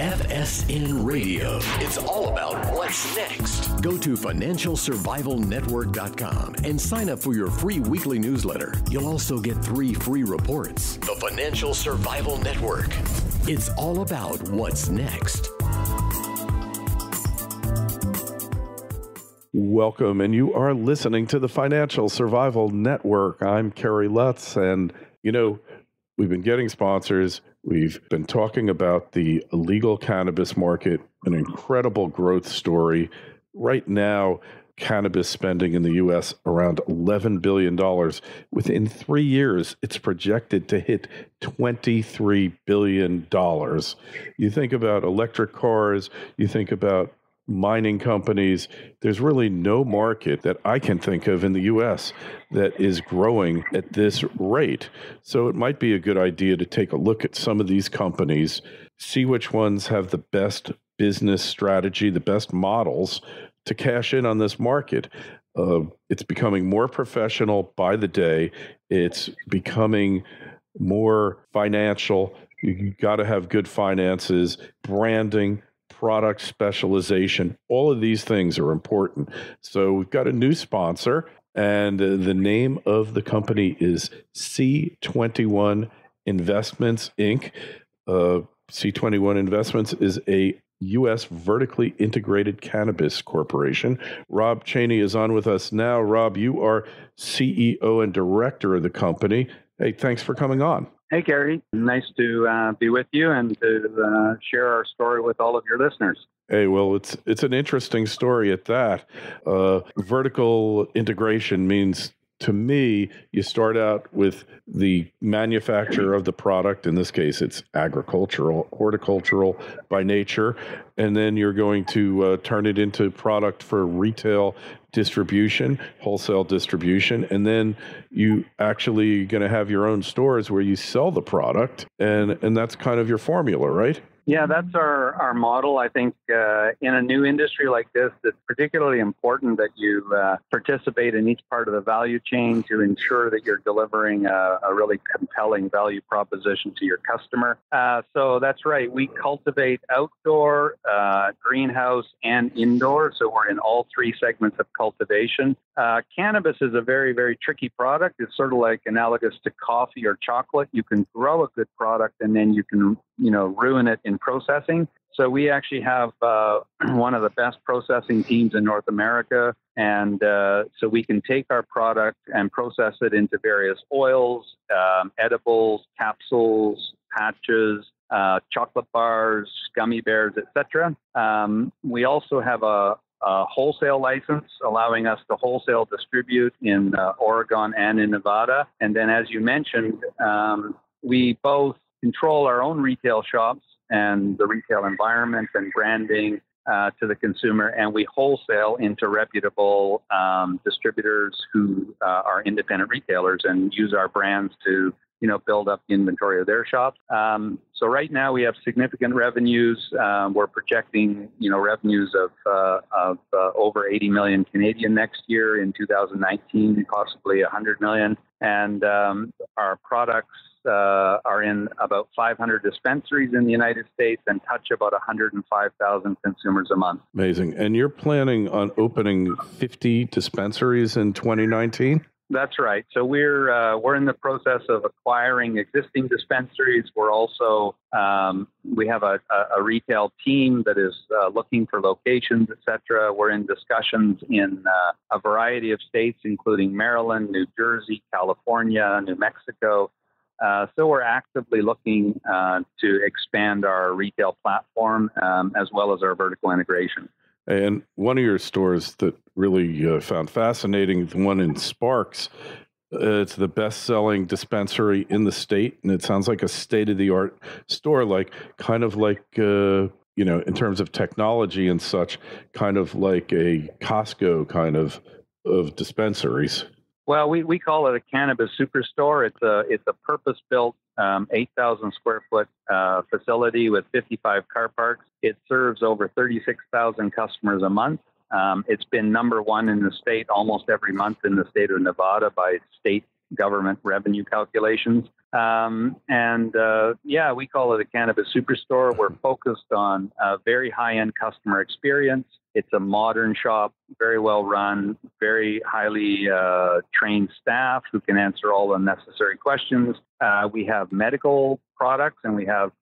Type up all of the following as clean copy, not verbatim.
FSN Radio. It's all about what's next. Go to financialsurvivalnetwork.com and sign up for your free weekly newsletter. You'll also get 3 free reports. The Financial Survival Network. It's all about what's next. Welcome, and you are listening to the Financial Survival Network. I'm Kerry Lutz, and we've been getting sponsors. We've been talking about the illegal cannabis market, an incredible growth story. Right now, cannabis spending in the U.S. around $11 billion. Within 3 years, it's projected to hit $23 billion. You think about electric cars, you think about mining companies. There's really no market that I can think of in the U.S. that is growing at this rate. So it might be a good idea to take a look at some of these companies, see which ones have the best business strategy, the best models to cash in on this market. It's becoming more professional by the day. It's becoming more financial. You got to have good finances, branding, product specialization. All of these things are important. So we've got a new sponsor, and the name of the company is C21 Investments, Inc. C21 Investments is a U.S. vertically integrated cannabis corporation. Rob Chaney is on with us now. Rob, you are CEO and director of the company. Hey, thanks for coming on. Hey, Gary. Nice to be with you and to share our story with all of your listeners. Hey, well, it's an interesting story at that. Vertical integration means, to me, you start out with the manufacturer of the product. In this case, it's agricultural, horticultural by nature, and then you're going to turn it into product for retail distribution, wholesale distribution, and then you actually going to have your own stores where you sell the product, and that's kind of your formula, right? Yeah, that's our model. I think in a new industry like this, it's particularly important that you participate in each part of the value chain to ensure that you're delivering a really compelling value proposition to your customer. So that's right. We cultivate outdoor, greenhouse, and indoor. So we're in all 3 segments of cultivation. Cannabis is a very, very tricky product. It's sort of like analogous to coffee or chocolate. You can grow a good product and then you can ruin it in processing. So we actually have one of the best processing teams in North America. And so we can take our product and process it into various oils, edibles, capsules, patches, chocolate bars, gummy bears, etc. We also have a wholesale license allowing us to wholesale distribute in Oregon and in Nevada. And then, as you mentioned, we both control our own retail shops and the retail environment and branding to the consumer, and we wholesale into reputable distributors who are independent retailers and use our brands to build up the inventory of their shops. So right now we have significant revenues. We're projecting revenues of over 80 million Canadian next year in 2019, possibly 100 million, and our products are in about 500 dispensaries in the United States and touch about 105,000 consumers a month. Amazing. And you're planning on opening 50 dispensaries in 2019? That's right. So we're in the process of acquiring existing dispensaries. We're also we have a retail team that is looking for locations, etc. We're in discussions in a variety of states, including Maryland, New Jersey, California, New Mexico. So we're actively looking to expand our retail platform as well as our vertical integration. And one of your stores that really found fascinating, the one in Sparks, it's the best-selling dispensary in the state, and it sounds like a state-of-the-art store, kind of like in terms of technology and such, kind of like a Costco kind of dispensaries. Well, we call it a cannabis superstore. It's a purpose-built 8,000 square foot facility with 55 car parks. It serves over 36,000 customers a month. It's been number one in the state almost every month in the state of Nevada by state government revenue calculations. We call it a cannabis superstore. We're focused on a very high-end customer experience. It's a modern shop, very well run, very highly trained staff who can answer all the necessary questions. We have medical products, and we have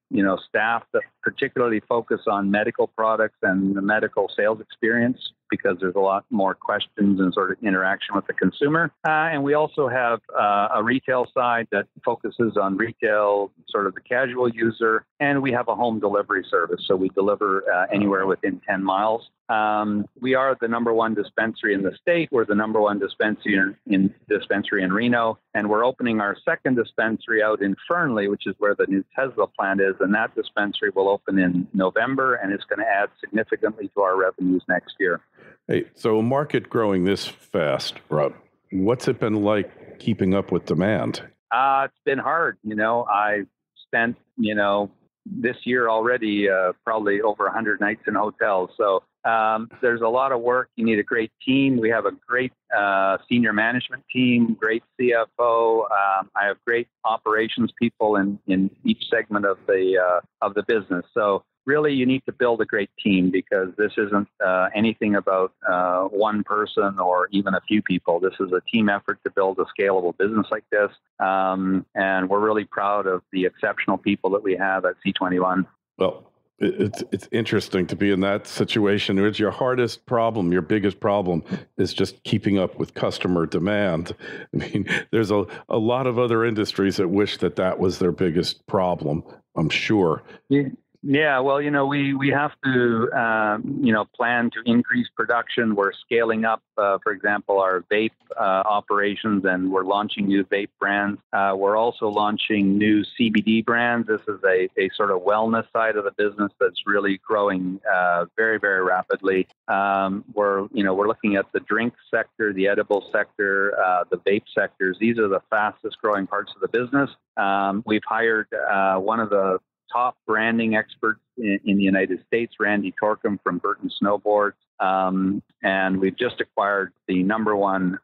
staff that particularly focus on medical products and the medical sales experience, because there's a lot more questions and sort of interaction with the consumer. And we also have a retail side that focuses on retail, sort of the casual user. And we have a home delivery service. So we deliver anywhere within 10 miles. We are the number one dispensary in the state. We're the number one dispensary in Reno. And we're opening our second dispensary out in Fernley, which is where the new Tesla plant is. And that dispensary will open in November, and it's going to add significantly to our revenues next year. Hey, so a market growing this fast, Rob, what's it been like keeping up with demand? It's been hard. I spent, this year already probably over 100 nights in hotels. So there's a lot of work. You need a great team. We have a great senior management team, great CFO. I have great operations people in each segment of the business. So really, you need to build a great team, because this isn't anything about one person or even a few people. This is a team effort to build a scalable business like this. And we're really proud of the exceptional people that we have at C21. Well, it's interesting to be in that situation. It's your hardest problem, your biggest problem is just keeping up with customer demand. I mean, there's a lot of other industries that wish that was their biggest problem, I'm sure. Yeah, well, we have to, plan to increase production. We're scaling up, for example, our vape operations, and we're launching new vape brands. We're also launching new CBD brands. This is a sort of wellness side of the business that's really growing very, very rapidly. We're looking at the drink sector, the edible sector, the vape sectors. These are the fastest growing parts of the business. We've hired one of the top branding experts in the United States, Randy Torkham from Burton Snowboards. And we've just acquired the number one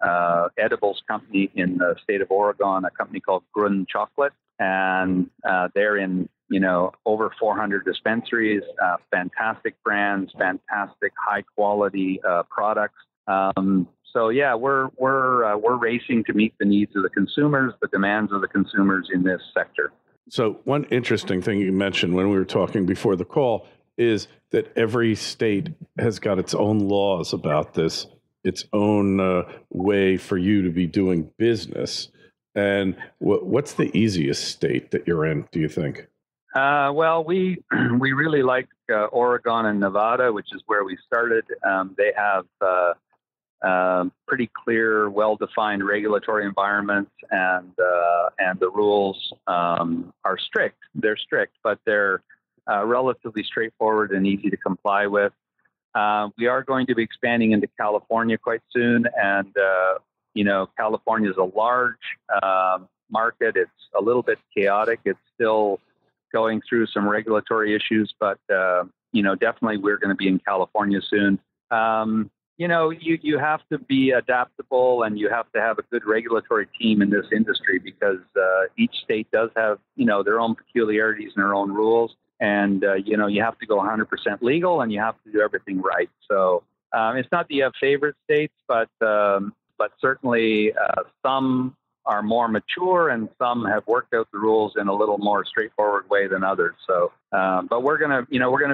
edibles company in the state of Oregon, a company called Grun Chocolate. And they're in, over 400 dispensaries, fantastic brands, fantastic high quality products. So yeah, we're racing to meet the needs of the consumers, the demands of the consumers in this sector. So one interesting thing you mentioned when we were talking before the call is that every state has got its own laws about this, its own way for you to be doing business. And what's the easiest state that you're in, do you think? Well, we really like Oregon and Nevada, which is where we started. They have pretty clear, well-defined regulatory environments, and the rules are strict. They're strict, but they're relatively straightforward and easy to comply with. We are going to be expanding into California quite soon, and California is a large market. It's a little bit chaotic. It's still going through some regulatory issues, but definitely we're going to be in California soon. You have to be adaptable, and you have to have a good regulatory team in this industry, because each state does have, their own peculiarities and their own rules. And, you have to go 100% legal, and you have to do everything right. So it's not that you have favorite states, but certainly some are more mature, and some have worked out the rules in a little more straightforward way than others. So, but we're gonna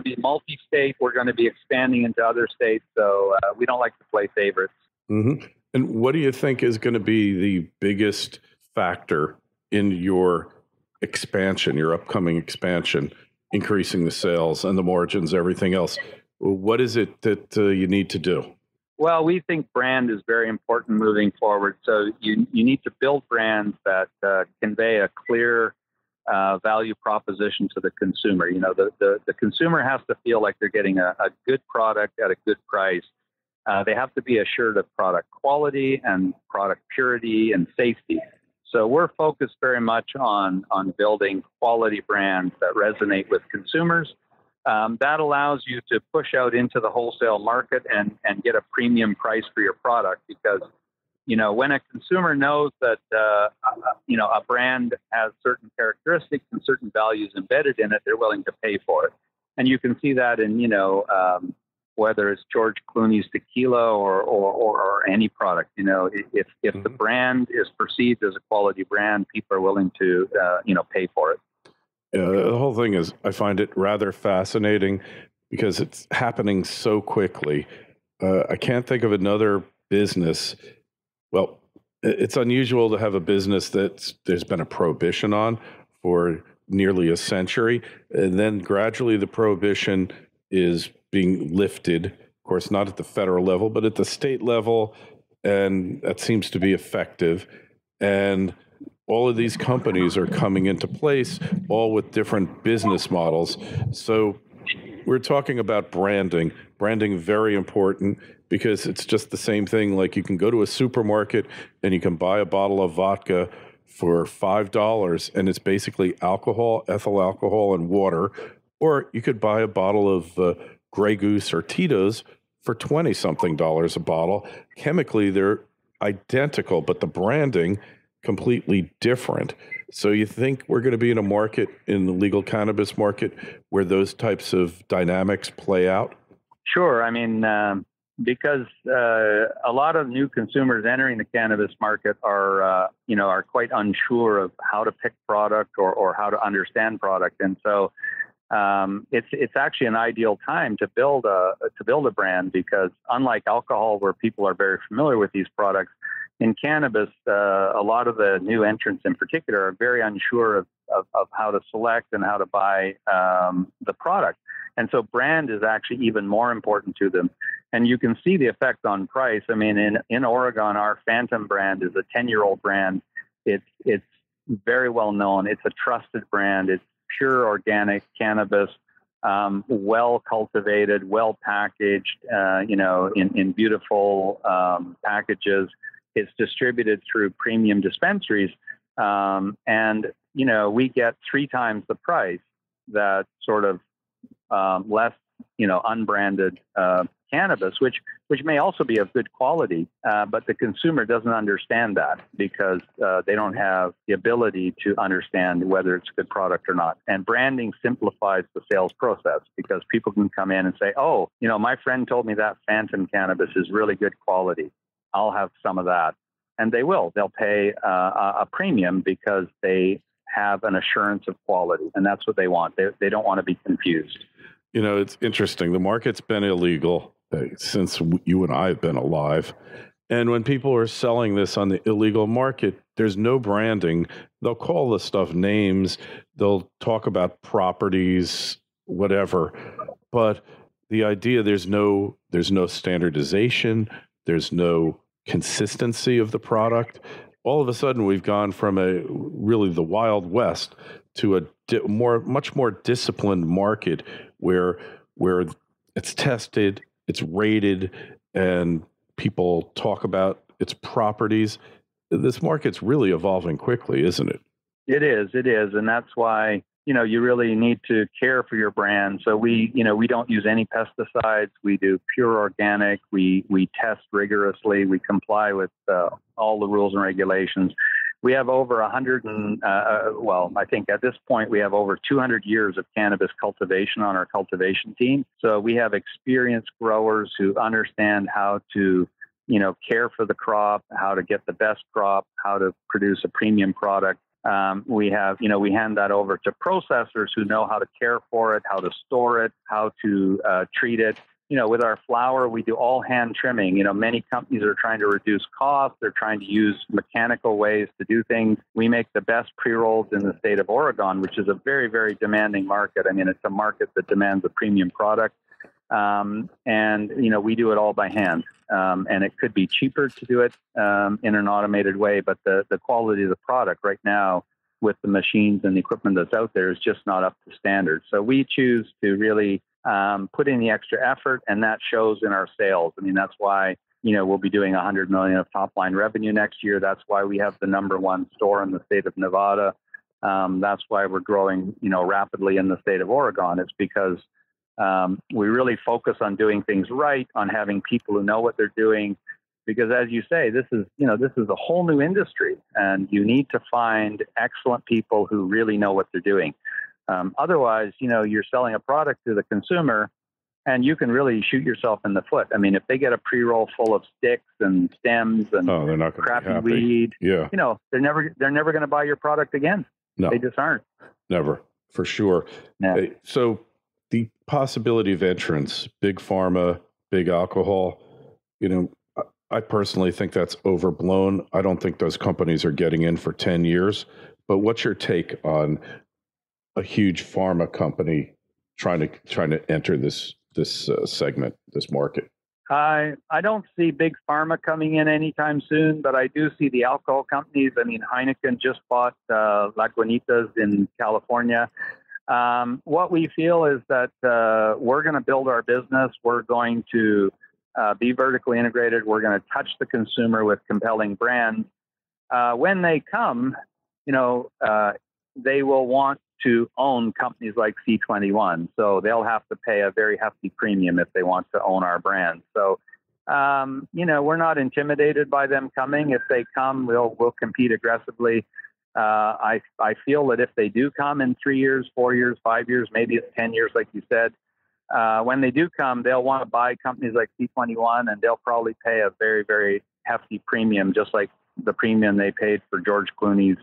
be multi-state. We're going to be expanding into other states. So we don't like to play favorites. Mm-hmm. And what do you think is going to be the biggest factor in your expansion, your upcoming expansion, increasing the sales and the margins, everything else? What is it that you need to do? Well, we think brand is very important moving forward. So you need to build brands that convey a clear value proposition to the consumer. The consumer has to feel like they're getting a good product at a good price. They have to be assured of product quality and product purity and safety. So we're focused very much on building quality brands that resonate with consumers. That allows you to push out into the wholesale market and get a premium price for your product, because when a consumer knows that, a brand has certain characteristics and certain values embedded in it, they're willing to pay for it. And you can see that in, whether it's George Clooney's tequila or any product. If the brand is perceived as a quality brand, people are willing to, pay for it. Yeah, the whole thing is, I find it rather fascinating because it's happening so quickly. I can't think of another business. Well, it's unusual to have a business that there's been a prohibition on for nearly a century, and then gradually the prohibition is being lifted. Of course, not at the federal level, but at the state level, and that seems to be effective. And all of these companies are coming into place, all with different business models. So we're talking about branding. Branding, very important, because it's just the same thing. Like, you can go to a supermarket and you can buy a bottle of vodka for $5, and it's basically alcohol, ethyl alcohol, and water. Or you could buy a bottle of Grey Goose or Tito's for $20-something a bottle. Chemically, they're identical, but the branding completely different. So you think we're going to be in a market, in the legal cannabis market, where those types of dynamics play out? Sure. I mean, because a lot of new consumers entering the cannabis market are quite unsure of how to pick product or how to understand product, and so it's actually an ideal time to build a brand, because unlike alcohol, where people are very familiar with these products, in cannabis, a lot of the new entrants in particular are very unsure of how to select and how to buy the product. And so brand is actually even more important to them. And you can see the effect on price. I mean, in Oregon, our Phantom brand is a 10-year-old brand. It's very well known. It's a trusted brand. It's pure organic cannabis, well cultivated, well packaged, in beautiful packages. It's distributed through premium dispensaries. And we get 3 times the price that sort of less, unbranded cannabis, which may also be of good quality, but the consumer doesn't understand that, because they don't have the ability to understand whether it's a good product or not. And branding simplifies the sales process, because people can come in and say, oh, my friend told me that Phantom cannabis is really good quality. I'll have some of that. And they will. They'll pay a premium because they have an assurance of quality, and that's what they want. They don't want to be confused. It's interesting. The market's been illegal since you and I have been alive. And when people are selling this on the illegal market, there's no branding. They'll call the stuff names. They'll talk about properties, whatever. But the idea, there's no standardization. There's no consistency of the product. All of a sudden, we've gone from really the Wild West to a much more disciplined market where it's tested, it's rated, and people talk about its properties. This market's really evolving quickly, isn't it? It is, and that's why you really need to care for your brand. So we don't use any pesticides. We do pure organic. We test rigorously. We comply with all the rules and regulations. We have over 100 I think at this point we have over 200 years of cannabis cultivation on our cultivation team. So we have experienced growers who understand how to, care for the crop, how to get the best crop, how to produce a premium product. We hand that over to processors who know how to care for it, how to store it, how to treat it. With our flower, we do all hand trimming. Many companies are trying to reduce costs. They're trying to use mechanical ways to do things. We make the best pre-rolls in the state of Oregon, which is a very, very demanding market. I mean, it's a market that demands a premium product. We do it all by hand. And it could be cheaper to do it in an automated way, but the quality of the product right now with the machines and the equipment that's out there is just not up to standard. So we choose to really put in the extra effort, and that shows in our sales. I mean, that's why, we'll be doing $100 million of top line revenue next year. That's why we have the #1 store in the state of Nevada. That's why we're growing, rapidly in the state of Oregon. It's because we really focus on doing things right, on having people who know what they're doing, because as you say, this is a whole new industry, and you need to find excellent people who really know what they're doing. Otherwise, you're selling a product to the consumer, and you can really shoot yourself in the foot. I mean, if they get a pre-roll full of sticks and stems and they're not crappy weed, yeah, they're never going to buy your product again. No, they just aren't. Never, for sure. Yeah. So the possibility of entrance, big pharma, big alcohol, I personally think that's overblown. I don't think those companies are getting in for 10 years. But what's your take on a huge pharma company trying to enter this segment, this market? I don't see big pharma coming in anytime soon, but I do see the alcohol companies. I mean, Heineken just bought Lagunitas in California. What we feel is that we're going to build our business. We're going to be vertically integrated. We're going to touch the consumer with compelling brands. When they come, they will want to own companies like C21. So they'll have to pay a very hefty premium if they want to own our brand. So, we're not intimidated by them coming. If they come, we'll compete aggressively. I feel that if they do come in 3 years, 4 years, 5 years, maybe it's 10 years, like you said, when they do come, they'll want to buy companies like C21, and they'll probably pay a very, very hefty premium, just like the premium they paid for George Clooney's,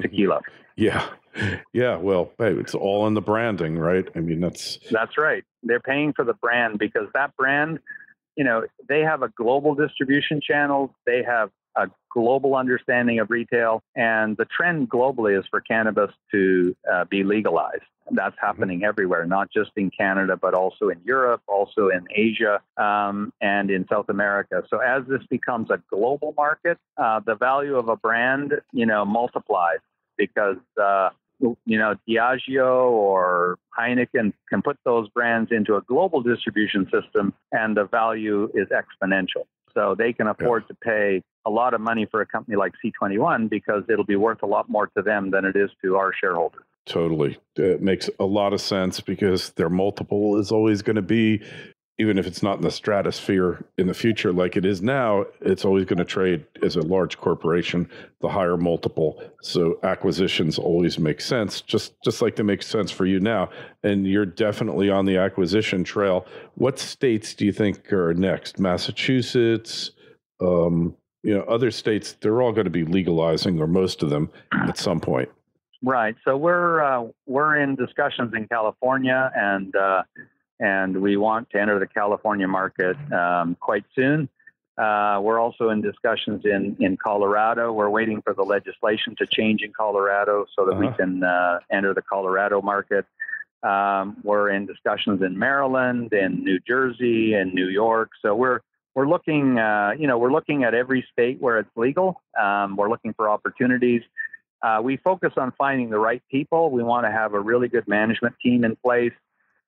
tequila. Yeah. Well, hey, it's all in the branding, right? I mean, that's right. They're paying for the brand because that brand, they have a global distribution channel. They have a global understanding of retail, and the trend globally is for cannabis to be legalized. That's happening everywhere, not just in Canada, but also in Europe, also in Asia, and in South America. So as this becomes a global market, the value of a brand, multiplies because, Diageo or Heineken can put those brands into a global distribution system, and the value is exponential. So they can afford to pay a lot of money for a company like C21 because it'll be worth a lot more to them than it is to our shareholders. Totally. It makes a lot of sense because their multiple is always going to be, even if it's not in the stratosphere in the future like it is now, it's always going to trade as a large corporation, the higher multiple. So acquisitions always make sense, just like they make sense for you now. And you're definitely on the acquisition trail. What states do you think are next? Massachusetts, other states, they're all going to be legalizing, or most of them at some point. Right. So we're in discussions in California, and we want to enter the California market quite soon. We're also in discussions in Colorado. We're waiting for the legislation to change in Colorado so that we can enter the Colorado market. We're in discussions in Maryland, in New Jersey, and New York. So we're looking, we're looking at every state where it's legal. We're looking for opportunities. We focus on finding the right people. We want to have a really good management team in place,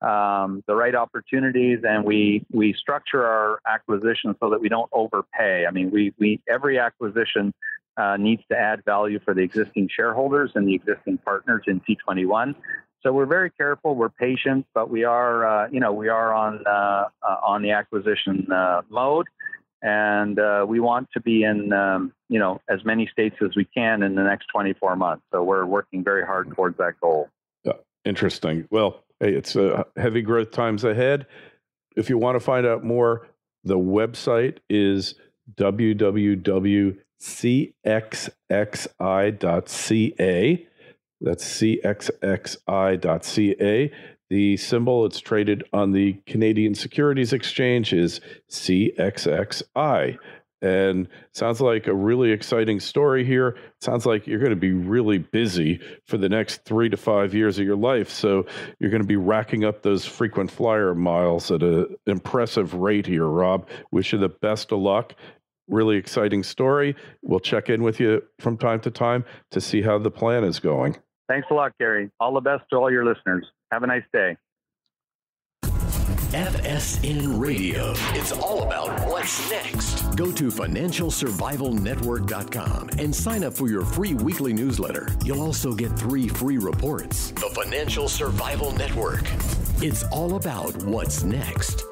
the right opportunities, and we structure our acquisition so that we don't overpay. I mean, every acquisition needs to add value for the existing shareholders and the existing partners in C21. So we're very careful. We're patient, but we are on the acquisition mode. And we want to be in, as many states as we can in the next 24 months. So we're working very hard towards that goal. Interesting. Well, hey, it's heavy growth times ahead. If you want to find out more, the website is www.cxxi.ca. That's cxxi.ca. The symbol it's traded on the Canadian Securities Exchange is CXXI. And sounds like a really exciting story here. Sounds like you're going to be really busy for the next 3 to 5 years of your life. So you're going to be racking up those frequent flyer miles at an impressive rate here, Rob. Wish you the best of luck. Really exciting story. We'll check in with you from time to time to see how the plan is going. Thanks a lot, Gary. All the best to all your listeners. Have a nice day. FSN Radio. It's all about what's next. Go to financialsurvivalnetwork.com and sign up for your free weekly newsletter. You'll also get 3 free reports. The Financial Survival Network. It's all about what's next.